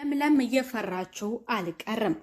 ለምለም እየፈራችው አልቀርም።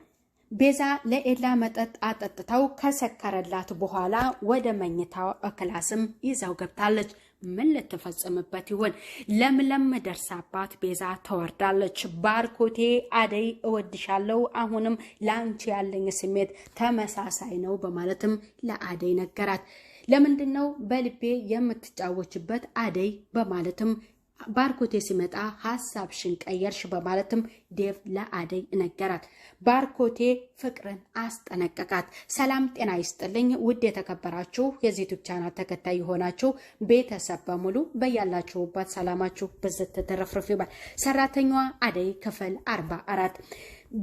ቤዛ ለኤላ መጠጥ አጠጥተው ከሰከረላት በኋላ ወደ መኝታው ክላስም ይዛው ገብታለች። ምን ልትፈጽምበት ይሆን? ለምለም ደርሳባት ቤዛ ተወርዳለች። ባርኮቴ አደይ እወድሻለሁ፣ አሁንም ላንቺ ያለኝ ስሜት ተመሳሳይ ነው በማለትም ለአደይ ነገራት። ለምንድነው በልቤ የምትጫወችበት አደይ በማለትም ባርኮቴ ሲመጣ ሐሳብሽን ቀየርሽ በማለትም ዴቭ ለአደይ ነገራት። ባርኮቴ ፍቅርን አስጠነቀቃት። ሰላም ጤና ይስጥልኝ ውድ የተከበራችሁ የዚህ ዩቲዩብ ቻናል ተከታይ ሆናችሁ ቤተሰብ በሙሉ በያላችሁበት ሰላማችሁ በዘተ ተረፍርፍ ይባል። ሰራተኛዋ አደይ ክፍል 44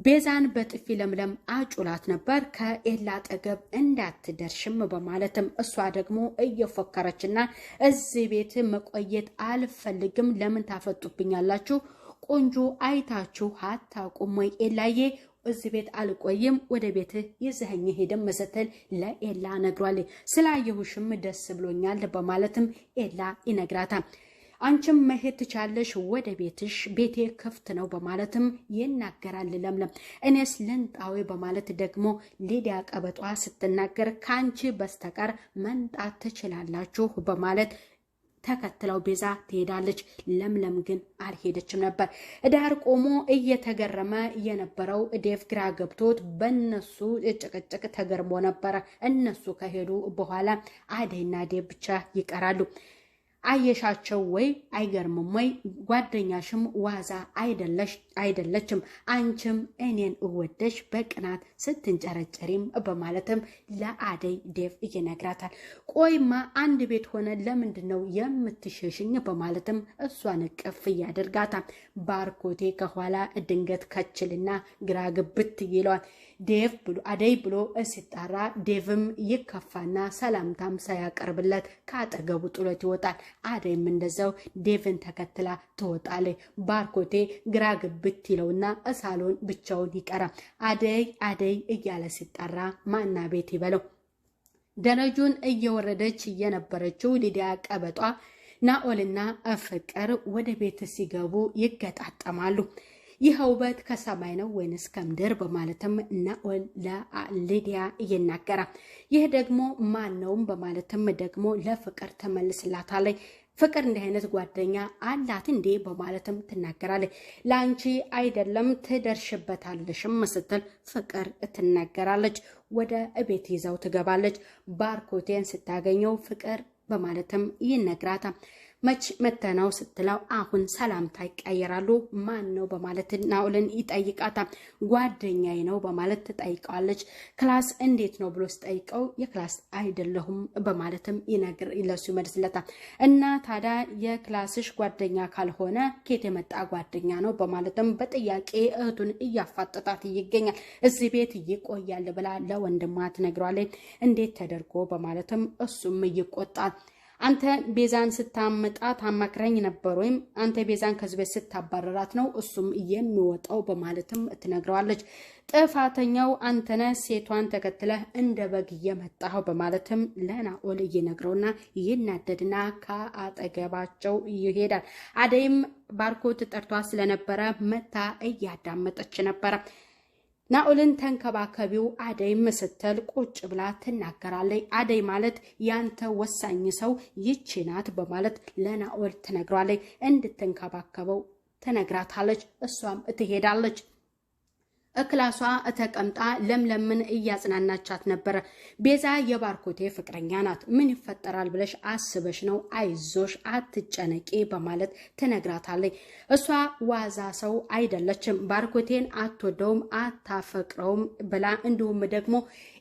ቤዛን በጥፊ ለምለም አጩላት ነበር። ከኤላ አጠገብ እንዳትደርሽም በማለትም እሷ ደግሞ እየፎከረችና እዚህ ቤት መቆየት አልፈልግም፣ ለምን ታፈጡብኛላችሁ? ቆንጆ አይታችሁ አታውቁም ወይ? ኤላዬ እዚህ ቤት አልቆይም፣ ወደ ቤት ይዘኸኝ ሄደም መሰተል ለኤላ ነግሯል። ስላየሁሽም ደስ ብሎኛል በማለትም ኤላ ይነግራታል። አንቺም መሄድ ትቻለሽ ወደ ቤትሽ፣ ቤቴ ክፍት ነው በማለትም ይናገራል ለምለም። እኔስ ልንጣዊ በማለት ደግሞ ሊዲያ ቀበጧ ስትናገር ካንቺ በስተቀር መንጣት ትችላላችሁ በማለት ተከትለው ቤዛ ትሄዳለች። ለምለም ግን አልሄደችም ነበር። ዳር ቆሞ እየተገረመ የነበረው ዴቭ ግራ ገብቶት በእነሱ ጭቅጭቅ ተገርሞ ነበረ። እነሱ ከሄዱ በኋላ አደይና ዴቭ ብቻ ይቀራሉ። አየሻቸው ወይ? አይገርምም ወይ? ጓደኛሽም ዋዛ አይደለችም፣ አንቺም እኔን እወደሽ በቅናት ስትንጨረጨሪም በማለትም ለአደይ ዴቭ ይነግራታል። ቆይማ አንድ ቤት ሆነ ለምንድነው የምትሸሽኝ? በማለትም እሷን እቅፍ ያደርጋታል። ባርኮቴ ከኋላ ድንገት ከችልና ግራ ግብት ይለዋል። ዴቭ ብሎ አደይ ብሎ ሲጣራ ዴቭም ይከፋና ሰላምታም ሳያቀርብለት ካጠገቡ ጥሎት ይወጣል። አደይም እንደዛው ዴቭን ተከትላ ትወጣለች። ባርኮቴ ግራ ግብት ይለውና ሳሎን ብቻውን ይቀራል። አደይ አደይ እያለ ሲጣራ ማና ቤት ይበለው። ደረጁን እየወረደች የነበረችው ሊዲያ ቀበጧ ናኦልና ፍቅር ወደ ቤት ሲገቡ ይገጣጠማሉ። ይህ ውበት ከሰማይ ነው ወይንስ ከምድር? በማለትም ናኦል ለሊዲያ ይናገራል። ይህ ደግሞ ማን ነው በማለትም ደግሞ ለፍቅር ተመልስላታለች። ፍቅር እንዲህ አይነት ጓደኛ አላት እንዴ በማለትም ትናገራለች። ላንቺ አይደለም ትደርሽበታለሽም ስትል ፍቅር ትናገራለች። ወደ ቤት ይዛው ትገባለች። ባርኮቴን ስታገኘው ፍቅር በማለትም ይነግራታል። መች መተናው ስትለው አሁን ሰላምታ ይቀየራሉ። ማን ነው በማለት ናኦልን ይጠይቃታል። ጓደኛዬ ነው በማለት ትጠይቀዋለች። ክላስ እንዴት ነው ብሎ ሲጠይቀው የክላስ አይደለሁም በማለትም ለሱ ይመልስለታል። እና ታዲያ የክላስሽ ጓደኛ ካልሆነ ኬት የመጣ ጓደኛ ነው በማለትም በጥያቄ እህቱን እያፋጠጣት ይገኛል። እዚህ ቤት ይቆያል ብላ ለወንድሟ ትነግሯለች። እንዴት ተደርጎ በማለትም እሱም ይቆጣል። አንተ ቤዛን ስታመጣት አማክረኝ ነበር ወይም አንተ ቤዛን ከዚህ ቤት ስታባረራት ነው እሱም የሚወጣው በማለትም ትነግረዋለች። ጥፋተኛው አንተነ ሴቷን ተከትለህ እንደ በግ የመጣው በማለትም ለናኦል ይነግረውና ይናደድና ከአጠገባቸው ይሄዳል። አደይም ባርኮት ጠርቷ ስለነበረ መታ እያዳመጠች ነበረ። ናኦልን ተንከባከቢው አደይም ስትል ቁጭ ብላ ትናገራለች። አደይ ማለት ያንተ ወሳኝ ሰው ይቺ ናት በማለት ለናኦል ትነግሯለች። እንድትንከባከበው ትነግራታለች። እሷም ትሄዳለች። እክላሷ ተቀምጣ ለምለምን እያጽናናቻት ነበር። ቤዛ የባርኮቴ ፍቅረኛ ናት። ምን ይፈጠራል ብለሽ አስበሽ ነው? አይዞሽ አትጨነቂ በማለት ትነግራታለች። እሷ ዋዛ ሰው አይደለችም። ባርኮቴን አትወደውም አታፈቅረውም ብላ እንዲሁም ደግሞ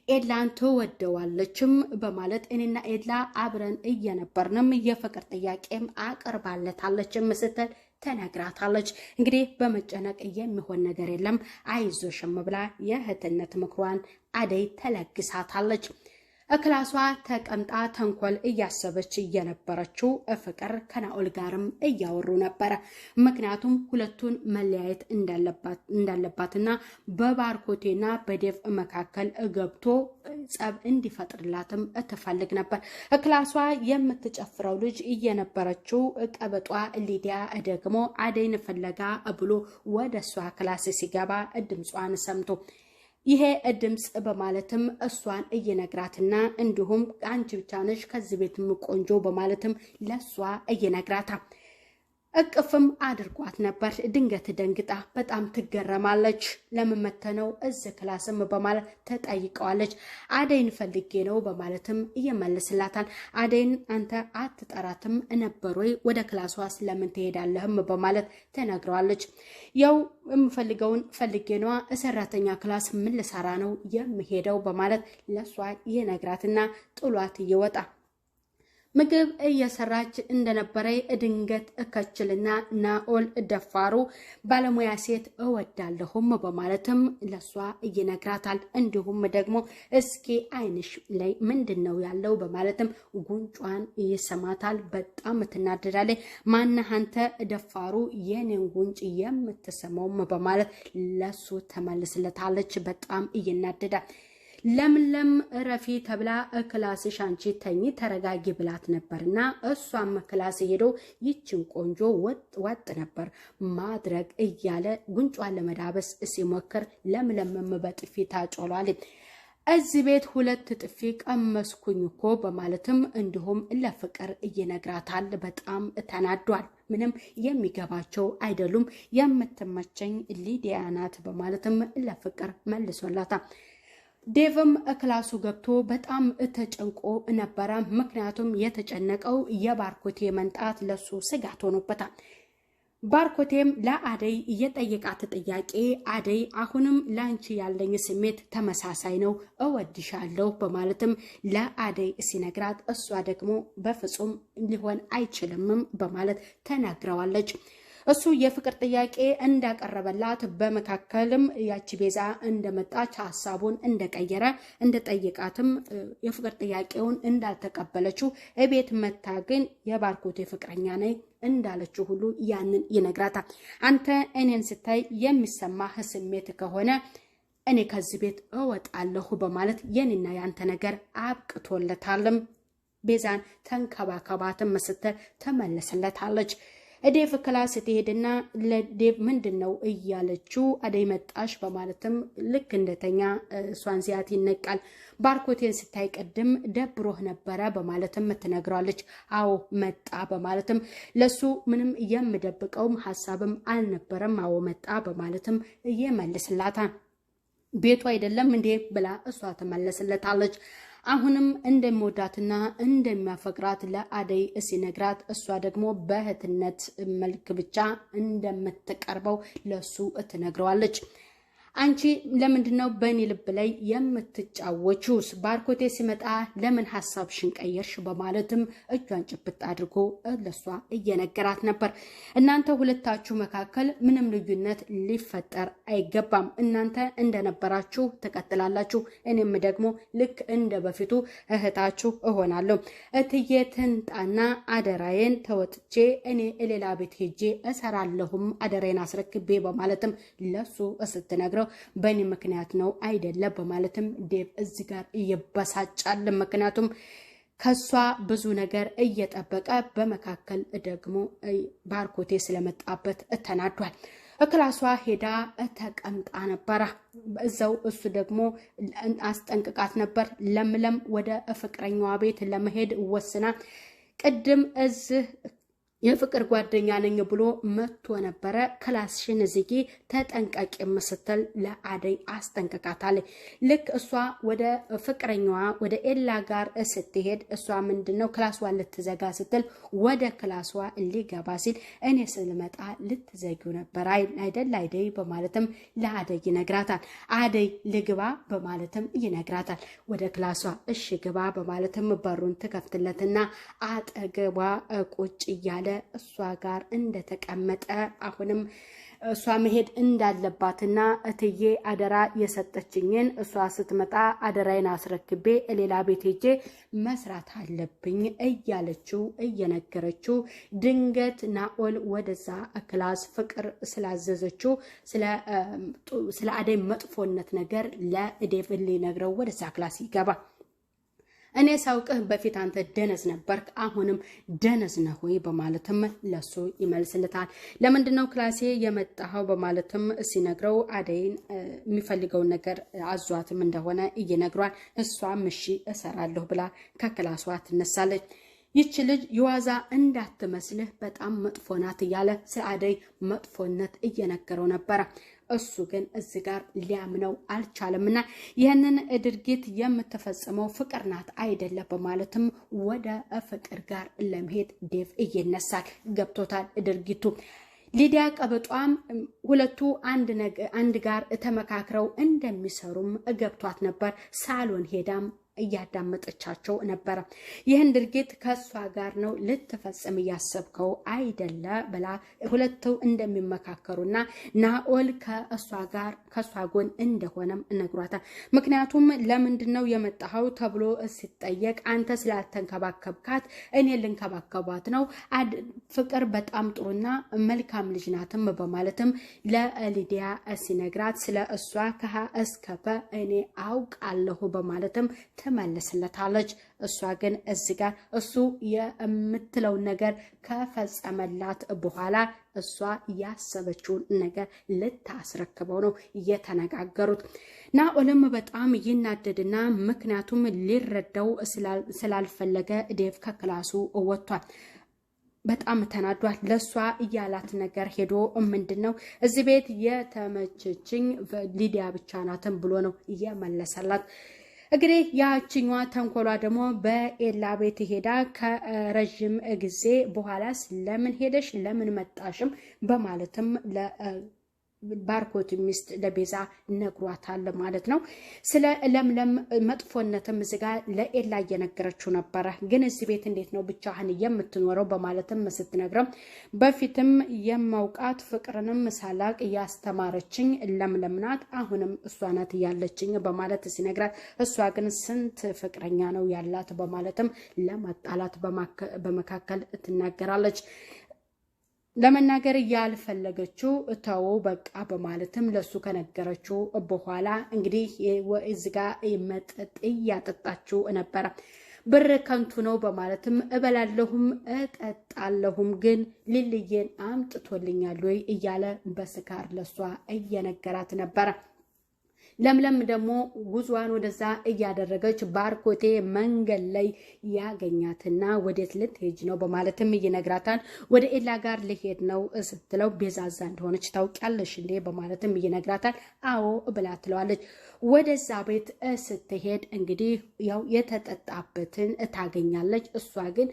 ኤላን ትወደዋለችም በማለት እኔና ኤላ አብረን እየነበርንም የፍቅር ጥያቄም አቀርባለታለችም ስትል ተነግራታለች። እንግዲህ በመጨነቅ የሚሆን ነገር የለም አይዞሽም ብላ የእህትነት ምክሯን አደይ ተለግሳታለች። ክላሷ ተቀምጣ ተንኮል እያሰበች እየነበረችው ፍቅር ከናኦል ጋርም እያወሩ ነበረ። ምክንያቱም ሁለቱን መለያየት እንዳለባትና በባርኮቴና በዴቭ መካከል ገብቶ ጸብ እንዲፈጥርላትም ትፈልግ ነበር። ክላሷ የምትጨፍረው ልጅ እየነበረችው ቀበጧ ሊዲያ ደግሞ አደይን ፍለጋ ብሎ ወደ እሷ ክላስ ሲገባ ድምጿን ሰምቶ ይሄ ድምጽ በማለትም እሷን እየነግራትና እንዲሁም አንቺ ብቻ ነሽ ከዚህ ቤት ቆንጆ በማለትም ለሷ እየነግራታ እቅፍም አድርጓት ነበር። ድንገት ደንግጣ በጣም ትገረማለች። ለምን መተነው እዚህ ክላስም በማለት ተጠይቀዋለች። አደይን ፈልጌ ነው በማለትም እየመልስላታል። አደይን አንተ አትጠራትም ነበር ወይ ወደ ክላሷ ስለምን ትሄዳለህም በማለት ተነግረዋለች። ያው የምፈልገውን ፈልጌ ነዋ ሰራተኛ ክላስ ምን ልሰራ ነው የምሄደው በማለት ለሷ ይነግራትና ጥሏት ይወጣ። ምግብ እየሰራች እንደነበረ ድንገት ከችልና ናኦል ደፋሩ ባለሙያ ሴት እወዳለሁም በማለትም ለሷ ይነግራታል። እንዲሁም ደግሞ እስኪ አይንሽ ላይ ምንድነው ያለው በማለትም ጉንጯን ይሰማታል። በጣም ትናደዳለች። ማነህ አንተ ደፋሩ የኔን ጉንጭ የምትሰማውም በማለት ለሱ ተመልስለታለች። በጣም ይናደዳል። ለምለም ረፊ ተብላ ክላስሽ አንቺ ተኝ ተረጋጊ ብላት ነበርና እሷም ክላስ ሄዶ ይችን ቆንጆ ወጥ ነበር ማድረግ እያለ ጉንጯን ለመዳበስ ሲሞክር ለምለምም በጥፊ ታጮሏል። እዚህ ቤት 2 ጥፊ ቀመስኩኝ እኮ በማለትም እንዲሁም ለፍቅር ይነግራታል። በጣም ተናዷል። ምንም የሚገባቸው አይደሉም። የምትመቸኝ ሊዲያ ናት በማለትም ለፍቅር መልሶላታል። ዴቭም ክላሱ ገብቶ በጣም ተጨንቆ ነበረ። ምክንያቱም የተጨነቀው የባርኮቴ መንጣት ለሱ ስጋት ሆኖበታል። ባርኮቴም ለአደይ የጠየቃት ጥያቄ አደይ አሁንም ላንቺ ያለኝ ስሜት ተመሳሳይ ነው እወድሻለሁ በማለትም ለአደይ ሲነግራት እሷ ደግሞ በፍጹም ሊሆን አይችልምም በማለት ተናግረዋለች። እሱ የፍቅር ጥያቄ እንዳቀረበላት በመካከልም ያቺ ቤዛ እንደመጣች ሐሳቡን እንደቀየረ እንደጠየቃትም የፍቅር ጥያቄውን እንዳልተቀበለችው እቤት መታ ግን የባርኮቴ ፍቅረኛ ነኝ እንዳለችው ሁሉ ያንን ይነግራታል። አንተ እኔን ስታይ የሚሰማህ ስሜት ከሆነ እኔ ከዚህ ቤት እወጣለሁ በማለት የኔና ያንተ ነገር አብቅቶለታልም ቤዛን ተንከባከባትም ስትል ተመለሰለታለች። ዴቭ ክላስ ትሄድና ለዴቭ ምንድነው እያለችው አደይ መጣሽ በማለትም ልክ እንደተኛ ሷን ሲያት ይነቃል። ባርኮቴን ስታይ ቀድም ደብሮህ ነበረ በማለትም ትነግሯለች። አዎ መጣ በማለትም ለሱ ምንም የምደብቀውም ሐሳብም አልነበረም። አዎ መጣ በማለትም ይመልስላታል። ቤቱ አይደለም እንዴ ብላ እሷ ተመለስለታለች። አሁንም እንደሚወዳትና እንደሚያፈቅራት ለአደይ ሲነግራት እሷ ደግሞ በእህትነት መልክ ብቻ እንደምትቀርበው ለሱ ትነግረዋለች። አንቺ ለምንድነው በእኔ ልብ ላይ የምትጫወቹስ? ባርኮቴ ሲመጣ ለምን ሐሳብሽን ቀየርሽ? በማለትም እጇን ጭብጥ አድርጎ ለሷ እየነገራት ነበር። እናንተ ሁለታችሁ መካከል ምንም ልዩነት ሊፈጠር አይገባም። እናንተ እንደነበራችሁ ተቀጥላላችሁ። እኔም ደግሞ ልክ እንደ በፊቱ እህታችሁ እሆናለሁ። እትዬ ትንጣና አደራዬን ተወጥቼ እኔ ሌላ ቤት ሄጄ እሰራለሁም አደራዬን አስረክቤ በማለትም ለሱ ስትነግረው በእኔ ምክንያት ነው አይደለ በማለትም ዴቭ እዚህ ጋር ይበሳጫል። ምክንያቱም ከሷ ብዙ ነገር እየጠበቀ በመካከል ደግሞ ባርኮቴ ስለመጣበት ተናዷል። ክላሷ ሄዳ ተቀምጣ ነበረ። እዛው እሱ ደግሞ አስጠንቅቃት ነበር። ለምለም ወደ ፍቅረኛዋ ቤት ለመሄድ ወስና ቅድም እዚህ የፍቅር ጓደኛ ነኝ ብሎ መጥቶ ነበረ። ክላስሽን ዝጊ ተጠንቀቂ ስትል ለአደይ አስጠንቅቃታለች። ልክ እሷ ወደ ፍቅረኛዋ ወደ ኤላ ጋር ስትሄድ እሷ ምንድነው ክላሷን ልትዘጋ ስትል ወደ ክላሷ ሊገባ ሲል እኔ ስልመጣ ልትዘጊው ነበር አይደል አደይ በማለትም ለአደይ ይነግራታል። አደይ ልግባ በማለትም ይነግራታል። ወደ ክላሷ እሺ ግባ በማለትም በሩን ትከፍትለትና አጠገቧ ቁጭ እያለ እሷ ጋር እንደተቀመጠ አሁንም እሷ መሄድ እንዳለባትና እትዬ አደራ የሰጠችኝን እሷ ስትመጣ አደራዬን አስረክቤ ሌላ ቤት ሄጄ መስራት አለብኝ እያለችው እየነገረችው ድንገት ናኦል ወደዛ ክላስ ፍቅር ስላዘዘችው ስለ አደይ መጥፎነት ነገር ለዴቭ ሊነግረው ወደዛ ክላስ ይገባ። እኔ ሳውቅህ በፊት አንተ ደነዝ ነበርክ፣ አሁንም ደነዝ ነህ ወይ በማለትም ለሱ ይመልስልታል። ለምንድነው ክላሴ የመጣው በማለትም ሲነግረው አደይን የሚፈልገውን ነገር አዟትም እንደሆነ ይነግሯል። እሷም እሺ እሰራለሁ ብላ ከክላሷ ትነሳለች። ይች ልጅ የዋዛ እንዳትመስልህ በጣም መጥፎ ናት እያለ ስለ አደይ መጥፎነት እየነገረው ነበረ። እሱ ግን እዚህ ጋር ሊያምነው አልቻለምና ይህንን ድርጊት የምትፈጽመው ፍቅር ናት አይደለ በማለትም ወደ ፍቅር ጋር ለመሄድ ዴቭ እየነሳል። ገብቶታል ድርጊቱ። ሊዲያ ቀበጧም ሁለቱ አንድ ጋር ተመካክረው እንደሚሰሩም ገብቷት ነበር። ሳሎን ሄዳም እያዳመጠቻቸው ነበር። ይህን ድርጊት ከሷ ጋር ነው ልትፈጽም ያሰብከው አይደለ ብላ ሁለቱ እንደሚመካከሩና ናኦል ከሷ ጎን እንደሆነም ነግሯታል። ምክንያቱም ለምንድነው የመጣው ተብሎ ሲጠየቅ አንተ ስላልተንከባከብካት እኔ ልንከባከባት ነው፣ ፍቅር በጣም ጥሩና መልካም ልጅ ናትም በማለትም ለሊዲያ ሲነግራት ስለ እሷ ከሀ እስከ ፐ እኔ አውቃለሁ በማለትም ትመልስለታለች። እሷ ግን እዚህ ጋር እሱ የምትለው ነገር ከፈጸመላት በኋላ እሷ ያሰበችውን ነገር ልታስረክበው ነው የተነጋገሩት። ናኦልም በጣም ይናደድና ምክንያቱም ሊረዳው ስላልፈለገ ዴቭ ከክላሱ ወጥቷል። በጣም ተናዷል። ለሷ እያላት ነገር ሄዶ ምንድነው እዚህ ቤት የተመቸችኝ ሊዲያ ብቻ ናትን ብሎ ነው እየመለሰላት። እንግዲህ ያቺኛዋ ተንኮሏ ደግሞ በኤላ ቤት ሄዳ ከረጅም ጊዜ በኋላስ ለምን ሄደሽ ለምን መጣሽም በማለትም ባርኮት ሚስት ለቤዛ ነግሯታል ማለት ነው። ስለ ለምለም መጥፎነትም ዝጋ ለኤላ እየነገረችው ነበረ። ግን እዚህ ቤት እንዴት ነው ብቻህን የምትኖረው በማለትም ስትነግረም በፊትም የማውቃት ፍቅርንም ሳላቅ ያስተማረችኝ ለምለም ናት፣ አሁንም እሷ ናት ያለችኝ በማለት ሲነግራት እሷ ግን ስንት ፍቅረኛ ነው ያላት በማለትም ለማጣላት በመካከል ትናገራለች። ለመናገር ያልፈለገችው ተው በቃ በማለትም ለሱ ከነገረችው በኋላ እንግዲህ እዚጋ መጠጥ እያጠጣችው ነበረ። ብር ከንቱ ነው በማለትም እበላለሁም እጠጣለሁም ግን ሊልዬን አምጥቶልኛል ወይ እያለ በስካር ለሷ እየነገራት ነበረ። ለምለም ደግሞ ጉዟን ወደዛ እያደረገች ባርኮቴ መንገድ ላይ ያገኛትና ወዴት ልትሄጂ ነው በማለትም ይነግራታል። ወደ ኤላ ጋር ልሄድ ነው ስትለው ቤዛዛ እንደሆነች ታውቂያለሽ እንዴ በማለትም ይነግራታል። አዎ ብላ ትለዋለች። ወደዛ ቤት ስትሄድ እንግዲህ ያው የተጠጣበትን ታገኛለች። እሷ ግን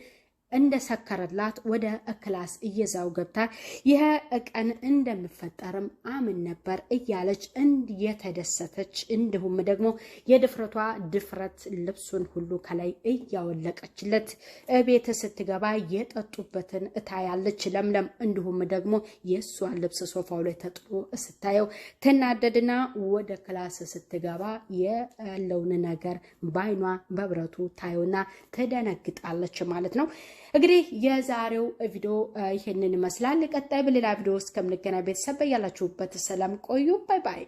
እንደሰከረላት ወደ ክላስ እየዛው ገብታ ይሄ ቀን እንደምፈጠርም አምን ነበር እያለች የተደሰተች እንዲሁም ደግሞ የድፍረቷ ድፍረት ልብሱን ሁሉ ከላይ እያወለቀችለት ቤት ስትገባ የጠጡበትን ታያለች ለምለም። እንዲሁም ደግሞ የሷን ልብስ ሶፋው ላይ ተጥሎ ስታየው ትናደድና ወደ ክላስ ስትገባ ያለውን ነገር ባይኗ በብረቱ ታየውና ትደነግጣለች ማለት ነው። እንግዲህ የዛሬው ቪዲዮ ይሄንን ይመስላል። ቀጣይ በሌላ ቪዲዮ እስከምንገናኝ ቤተሰብ ያላችሁበት ሰላም ቆዩ። ባይ ባይ።